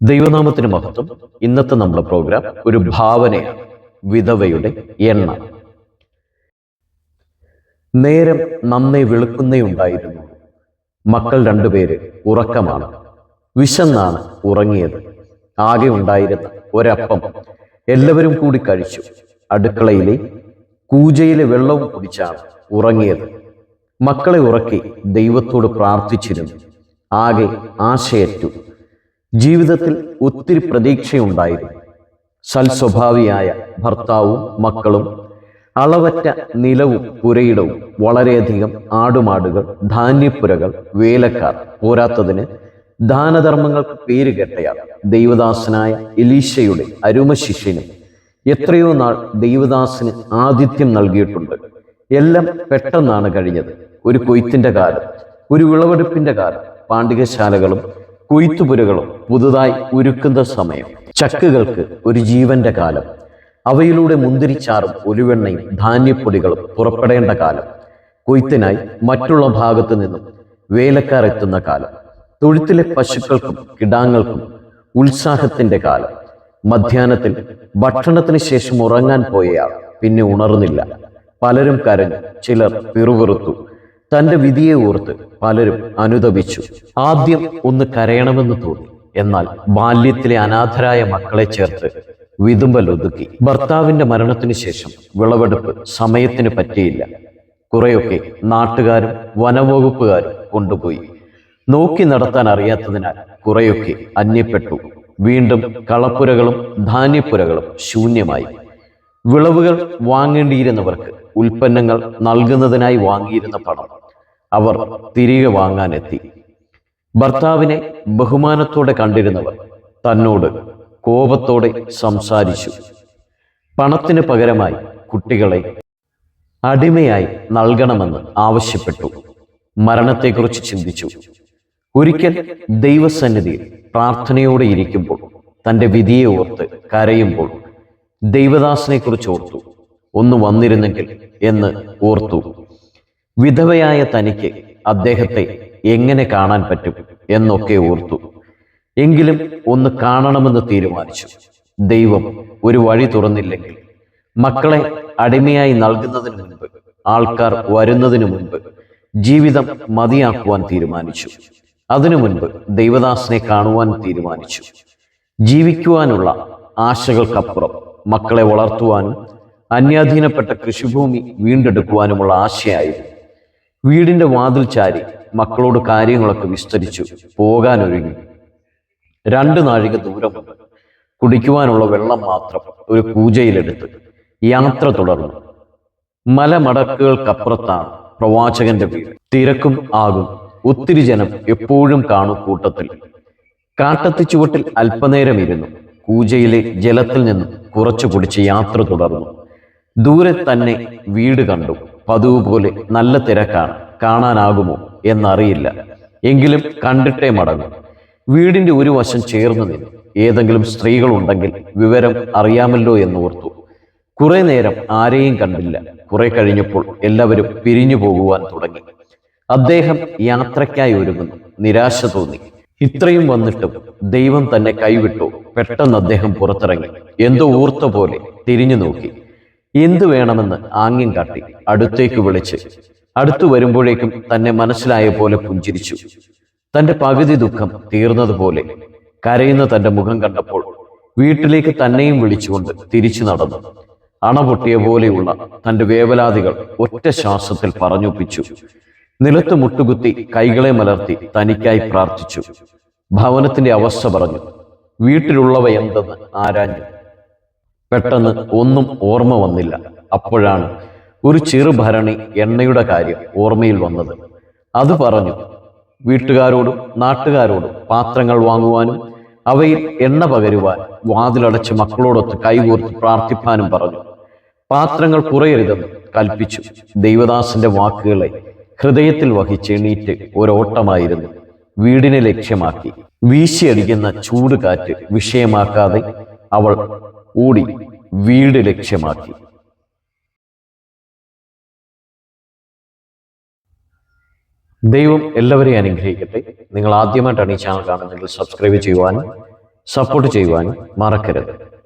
ദൈവനാമത്തിന് മഹത്വം. ഇന്നത്തെ നമ്മുടെ പ്രോഗ്രാം ഒരു ഭാവനയാണ്. വിധവയുടെ എണ്ണ. നേരം നന്നേ വെളുക്കുന്നേയുണ്ടായിരുന്നു. മക്കൾ രണ്ടുപേര് ഉറക്കമാണ്. വിശന്നാണ് ഉറങ്ങിയത്. ആകെ ഉണ്ടായിരുന്ന ഒരപ്പം എല്ലാവരും കൂടി കഴിച്ചു. അടുക്കളയിലെ കൂജയിലെ വെള്ളവും കുടിച്ചാണ് ഉറങ്ങിയത്. മക്കളെ ഉറക്കി ദൈവത്തോട് പ്രാർത്ഥിച്ചിരുന്നു. ആകെ ആശയറ്റു. ജീവിതത്തിൽ ഒത്തിരി പ്രതീക്ഷയുണ്ടായിരുന്നു. സൽസ്വഭാവിയായ ഭർത്താവും മക്കളും അളവറ്റ നിലവും പുരയിടവും വളരെയധികം ആടുമാടുകൾ, ധാന്യപ്പുരകൾ, വേലക്കാർ, പോരാത്തതിന് ദാനധർമ്മങ്ങൾക്ക് പേരുകെട്ടയാൾ ദൈവദാസനായ എലീശയുടെ അരുമ ശിഷ്യനും എത്രയോ നാൾ ദൈവദാസന് ആതിഥ്യം നൽകിയിട്ടുണ്ട്. എല്ലാം പെട്ടെന്നാണ് കഴിഞ്ഞത്. ഒരു കൊയ്ത്തിന്റെ കാലം, ഒരു വിളവെടുപ്പിന്റെ കാലം, പാണ്ഡികശാലകളും കൊയ്ത്തുപുരകളും പുതുതായി ഒരുക്കുന്ന സമയം, ചക്കുകൾക്ക് ഒരു ജീവന്റെ കാലം, അവയിലൂടെ മുന്തിരിച്ചാറും ഒലിവെണ്ണയും ധാന്യപ്പൊടികളും പുറപ്പെടേണ്ട കാലം, കൊയ്ത്തിനായി മറ്റുള്ള ഭാഗത്തു നിന്നും വേലക്കാർ എത്തുന്ന കാലം, തൊഴുത്തിലെ പശുക്കൾക്കും കിടാങ്ങൾക്കും ഉത്സാഹത്തിന്റെ കാലം. മധ്യാഹ്നത്തിൽ ഭക്ഷണത്തിന് ശേഷം ഉറങ്ങാൻ പോയയാൾ പിന്നെ ഉണർന്നില്ല. പലരും കരഞ്ഞു, ചിലർ പിറുപിറുത്തു. തന്റെ വിധിയെ ഓർത്ത് പലരും അനുതപിച്ചു. ആദ്യം ഒന്ന് കരയണമെന്ന് തോന്നി. എന്നാൽ ബാല്യത്തിലെ അനാഥരായ മക്കളെ ചേർത്ത് വിതുമ്പലൊതുക്കി. ഭർത്താവിന്റെ മരണത്തിനു ശേഷം വിളവെടുപ്പ് സമയത്തിന് പറ്റിയില്ല. കുറെയൊക്കെ നാട്ടുകാരും വനവകുപ്പുകാരും കൊണ്ടുപോയി. നോക്കി നടത്താൻ അറിയാത്തതിനാൽ കുറെയൊക്കെ അന്യപ്പെട്ടു. വീണ്ടും കളപ്പുരകളും ധാന്യപ്പുരകളും ശൂന്യമായി. വിളവുകൾ വാങ്ങേണ്ടിയിരുന്നവർക്ക് ഉൽപ്പന്നങ്ങൾ നൽകുന്നതിനായി വാങ്ങിയിരുന്ന പണം അവർ തിരികെ വാങ്ങാനെത്തി. ഭർത്താവിനെ ബഹുമാനത്തോടെ കണ്ടിരുന്നവർ തന്നോട് കോപത്തോടെ സംസാരിച്ചു. പണത്തിന് പകരമായി കുട്ടികളെ അടിമയായി നൽകണമെന്ന് ആവശ്യപ്പെട്ടു. മരണത്തെക്കുറിച്ച് ചിന്തിച്ചു. ഒരിക്കൽ ദൈവസന്നിധിയിൽ പ്രാർത്ഥനയോടെ ഇരിക്കുമ്പോൾ തൻ്റെ വിധിയെ ഓർത്ത് കരയുമ്പോൾ ദൈവദാസനെ കുറിച്ച് ഓർത്തു. ഒന്ന് വന്നിരുന്നെങ്കിൽ എന്ന് ഓർത്തു. വിധവയായ തനിക്ക് അദ്ദേഹത്തെ എങ്ങനെ കാണാൻ പറ്റും എന്നൊക്കെ ഓർത്തു. എങ്കിലും ഒന്ന് കാണണമെന്ന് തീരുമാനിച്ചു. ദൈവം ഒരു വഴി തുറന്നില്ലെങ്കിൽ, മക്കളെ അടിമയായി നൽകുന്നതിന് മുൻപ്, ആൾക്കാർ വരുന്നതിന് മുൻപ് ജീവിതം മതിയാക്കുവാൻ തീരുമാനിച്ചു. അതിനു മുൻപ് ദൈവദാസനെ കാണുവാൻ തീരുമാനിച്ചു. ജീവിക്കുവാനുള്ള ആശകൾക്കപ്പുറം മക്കളെ വളർത്തുവാനും അന്യാധീനപ്പെട്ട കൃഷിഭൂമി വീണ്ടെടുക്കുവാനുമുള്ള ആശയായിരുന്നു. വീടിന്റെ വാതിൽ ചാരി മക്കളോട് കാര്യങ്ങളൊക്കെ വിസ്തരിച്ചു പോകാനൊരുങ്ങി. 2 നാഴിക ദൂരമുണ്ട്. കുടിക്കുവാനുള്ള വെള്ളം മാത്രം ഒരു കൂജയിലെടുത്ത് യാത്ര തുടർന്നു. മലമടക്കുകൾക്കപ്പുറത്താണ് പ്രവാചകന്റെ വീട്. തിരക്കും ആകും. ഒത്തിരി ജനം എപ്പോഴും കാണും കൂട്ടത്തിൽ. കാട്ടത്തിച്ചുവട്ടിൽ അല്പനേരം ഇരുന്നു. കൂജയിലെ ജലത്തിൽ നിന്നും കുറച്ചു കുടിച്ച് യാത്ര തുടർന്നു. ദൂരെ തന്നെ വീട് കണ്ടു. പതിവ് പോലെ നല്ല തിരക്കാണ്. കാണാനാകുമോ എന്നറിയില്ല. എങ്കിലും കണ്ടിട്ടേ മടങ്ങും. വീടിന്റെ ഒരു വശം ചേർന്ന് നിന്നു. ഏതെങ്കിലും സ്ത്രീകൾ ഉണ്ടെങ്കിൽ വിവരം അറിയാമല്ലോ എന്നോർത്തു. കുറെ നേരം ആരെയും കണ്ടില്ല. കുറെ കഴിഞ്ഞപ്പോൾ എല്ലാവരും പിരിഞ്ഞു പോകുവാൻ തുടങ്ങി. അദ്ദേഹം യാത്രയ്ക്കായി ഒരുങ്ങുന്നു. നിരാശ തോന്നി. ഇത്രയും വന്നിട്ടും ദൈവം തന്നെ കൈവിട്ടു. പെട്ടെന്ന് അദ്ദേഹം പുറത്തിറങ്ങി. എന്തോ ഊർത്ത പോലെ തിരിഞ്ഞു നോക്കി. എന്തു വേണമെന്ന് ആംഗ്യം കാട്ടി. അടുത്തേക്ക് വിളിച്ച്. അടുത്തു വരുമ്പോഴേക്കും തന്നെ മനസ്സിലായ പോലെ പുഞ്ചിരിച്ചു. തന്റെ പകുതി ദുഃഖം തീർന്നതുപോലെ. കരയുന്ന തന്റെ മുഖം കണ്ടപ്പോൾ വീട്ടിലേക്ക് തന്നെയും വിളിച്ചുകൊണ്ട് തിരിച്ചു നടന്നു. അണപൊട്ടിയ പോലെയുള്ള തന്റെ വേവലാതികൾ ഒറ്റ ശ്വാസത്തിൽ പറഞ്ഞൊപ്പിച്ചു. നിലത്ത് മുട്ടുകുത്തി കൈകളെ മലർത്തി തനിക്കായി പ്രാർത്ഥിച്ചു. ഭവനത്തിന്റെ അവസ്ഥ പറഞ്ഞു. വീട്ടിലുള്ളവ എന്തെന്ന് ആരാഞ്ഞു. പെട്ടെന്ന് ഒന്നും ഓർമ്മ വന്നില്ല. അപ്പോഴാണ് ഒരു ചെറുഭരണി എണ്ണയുടെ കാര്യം ഓർമ്മയിൽ വന്നത്. അത് പറഞ്ഞു. വീട്ടുകാരോടും നാട്ടുകാരോടും പാത്രങ്ങൾ വാങ്ങുവാനും അവയിൽ എണ്ണ പകരുവാൻ വാതിലടച്ച് മക്കളോടൊത്ത് കൈകോർത്ത് പ്രാർത്ഥിപ്പാനും പറഞ്ഞു. പാത്രങ്ങൾ കുറയരുതെന്ന് കൽപ്പിച്ചു. ദൈവദാസന്റെ വാക്കുകളെ ഹൃദയത്തിൽ വഹിച്ച് എണീറ്റ് ഒരോട്ടമായിരുന്നു. വീടിനെ ലക്ഷ്യമാക്കി. വീശിയടിക്കുന്ന ചൂട് കാറ്റ് വിഷയമാക്കാതെ അവൾ ഓടി വീട് ലക്ഷ്യമാക്കി. ദൈവം എല്ലാവരെയും അനുഗ്രഹിക്കട്ടെ. നിങ്ങൾ ആദ്യമായിട്ടാണ് ഈ ചാനൽ കാണുന്നതെങ്കിൽ സബ്സ്ക്രൈബ് ചെയ്യുവാനും സപ്പോർട്ട് ചെയ്യുവാനും മറക്കരുത്.